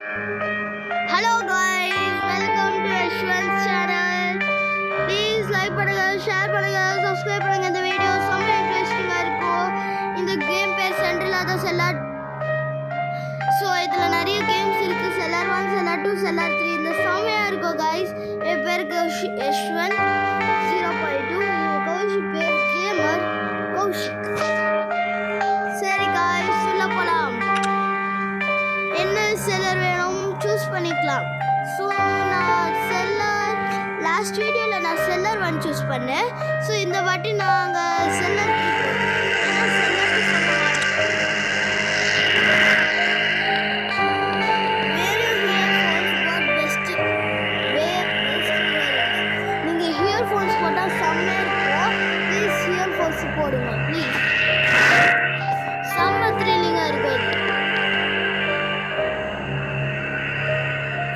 Hello guys, welcome to Ashwan's channel. Please like பண்ணுங்க, share பண்ணுங்க, subscribe பண்ணுங்க. இந்த வீடியோ ரொம்ப இன்ட்ரெஸ்டிங்கா இருக்கும். இந்த கேம் பேர் சென்ட்ரல் அத செல்லார். சோ இதுல நிறைய கேம்ஸ் இருக்கு. செல்லார் 1, செல்லார் 2, செல்லார் 3. இந்த செமையா இருக்கும் guys. என் பேர் Ashwan 0.2. கௌஷிக் பேர் கேமர் கௌஷிக். சரி guys, உள்ள போலாம். என்ன செல்லர் வேணும் சூஸ் பண்ணிக்கலாம். ஸோ நான் செல்லர் லாஸ்ட் வீடியோவில் நான் செல்லர் 1 சூஸ் பண்ணேன். ஸோ இந்த வாட்டி நாங்கள் செல்லர் நீங்கள் ஹியர்ஃபோன்ஸ் போட்டால் செம்மையாக இருக்கும். ப்ளீஸ் ஹியர்ஃபோன்ஸ் போடுங்க ப்ளீஸ். செம்ம த்ரில்லிங்காக இருக்கும்.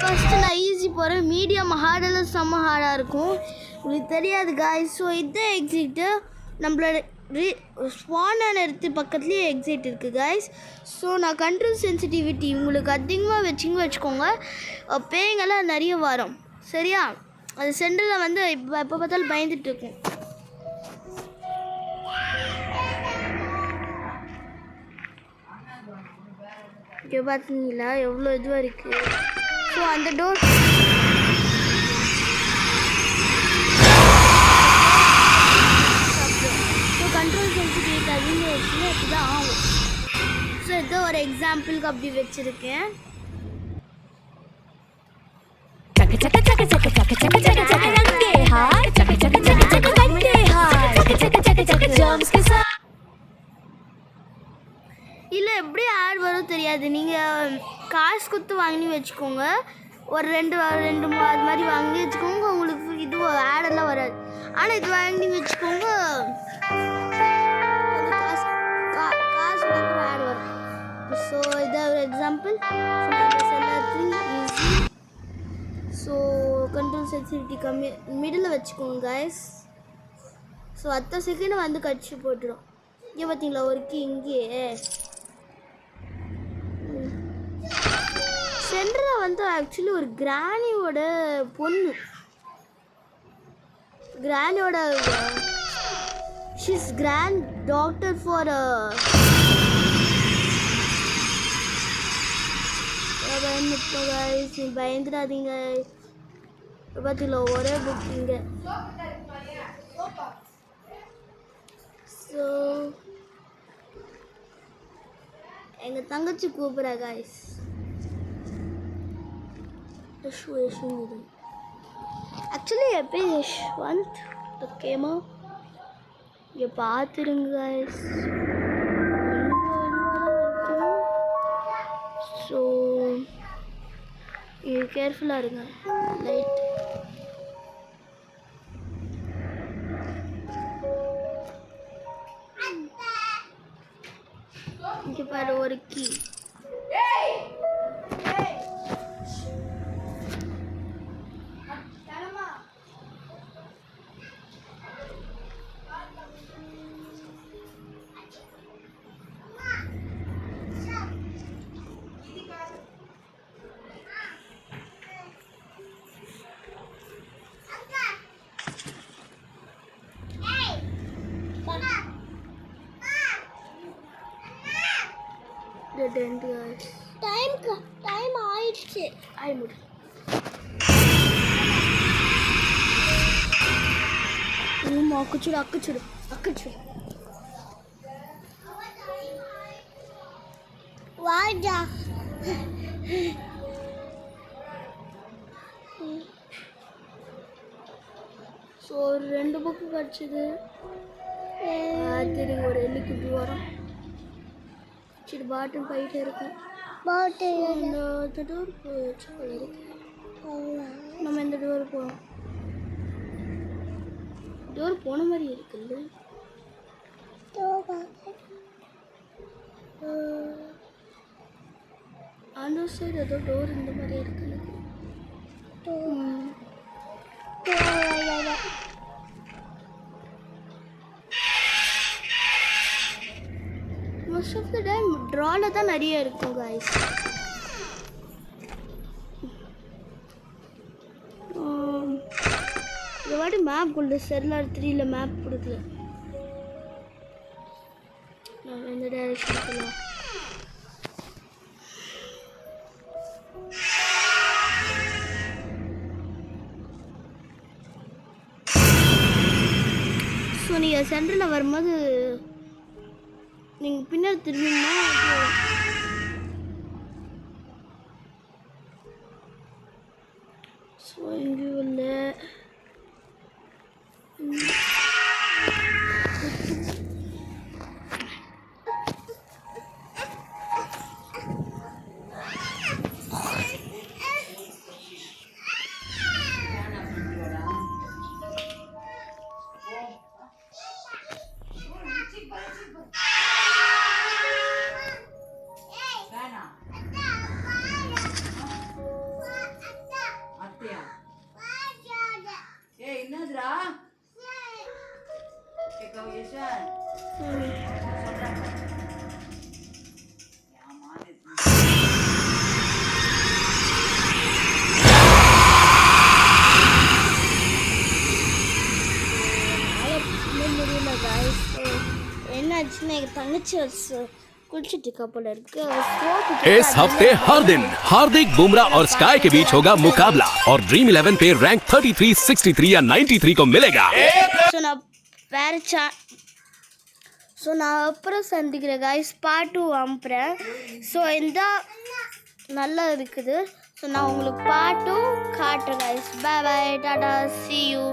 ஃபஸ்ட்டு நான் ஈஸி போகிறேன். மீடியம் ஹார்டெல்லாம் செம்ம ஹார்டாக இருக்கும். உங்களுக்கு தெரியாது காய்ஸ். ஸோ இதுதான் எக்ஸிட்டு. நம்மளோட ஸ்வானான எடுத்து பக்கத்துலேயே எக்ஸிட் இருக்குது காய்ஸ். ஸோ நான் கண்ட்ரோல் சென்சிட்டிவிட்டி உங்களுக்கு அதிகமாக வச்சுக்கோங்க. பேய்ங்கெல்லாம் நிறைய வரும் சரியா. அது சென்டரில் வந்து எப்போ பார்த்தாலும் பயந்துட்டு இருக்கும். இங்கே பார்த்தீங்களா எவ்வளோ இதுவாக இருக்குது. ஸோ அந்த டோர் ஸோ கண்ட்ரோல் சென்சிட்டிவிட்டி அதிகமாக வச்சுன்னா அப்படி தான் ஆகும். ஸோ இதை ஒரு எக்ஸாம்பிளுக்கு அப்படி வச்சுருக்கேன். இல்லை எப்படி ஆட் வரும் தெரியாது. நீங்கள் காசு கொடுத்து வாங்கி வச்சுக்கோங்க. ஒரு ரெண்டு அது மாதிரி வாங்கி வச்சுக்கோங்க. உங்களுக்கு இது ஆடெல்லாம் வராது. ஆனால் இது வாங்கி வச்சுக்கோங்க, காசு கொடுக்குற ஆட் வரும். ஸோ இதான் ஒரு example. Easy. So control sensitivity கம்மி மிடில் வச்சுக்கோங்க கைஸ். ஸோ 10 செகண்ட் வந்து கடிச்சு போட்டுரும். இங்கே பார்த்தீங்களா ஒரு கீ இங்கேயே. சென்டரில் வந்து ஆக்சுவலி ஒரு கிராணியோட பொண்ணு. கிராணியோட ஷீஸ் கிராண்ட் டாக்டர் ஃபார் பயந்துடாதீங்க. பார்த்தீங்களா ஒரே புக் இங்கே. ஸோ எங்கள் தங்கச்சி கூப்பிட்றா காய்ஸ். ஆக்சுவலி என் பேர் யஷ்வந்த் ஓகேமா. இங்கே பார்த்துருங்க காய்ஸ். ஸோ இது கேர்ஃபுல்லாக இருங்க. லைட் இங்கே பாரு ஒரு கீ. டைம் ஆயிடுச்சு. அக்குச்சுடு வாடா. ஸோ ஒரு 2 புக்கு கிடச்சிது. தெரியும் ஒரு எலிக்குட்டி வரும். சரி பாட்டன் போயிட்டே இருக்கும். இந்த டோர் போச்சு இருக்கு. நம்ம இந்த டோர் போகிறோம். டோர் போன மாதிரி இருக்குல்ல. அந்த சைடு ஏதோ டோர் இந்த மாதிரி இருக்குல்ல. மோஸ்ட் ஆஃப் த டைம் ட்ராவில் தான் நிறைய இருக்கும் காய்ஸ். வாட்டி மேப் கொண்டு செல்லார் 3ல மேப் கொடுக்கல. நான் இந்த டைரக்ஷன் போலாம். ஸோ நீங்கள் சென்டரில் வரும்போது நீங்கள் பின்னாடி திரும்பினா ஸோ இங்கே இல்லை. என்னாச்சுன்னா எங்கள் தங்கச்சி कुलचित कपल इस हफ्ते हर दिन हार्दिक बुमराह और स्काई के बीच होगा मुकाबला और ड्रीम 11 पे रैंक 33, 63 या 93 को मिलेगा. ஸோ நான் அப்புறம் சந்திக்கிறேன் கைஸ், பார்ட் 2 அனுப்புகிறேன். ஸோ இந்த நல்லா இருக்குது. ஸோ நான் உங்களுக்கு பார்ட் 2 காட்டுறேன் கைஸ். பை பை, டாடா, see you.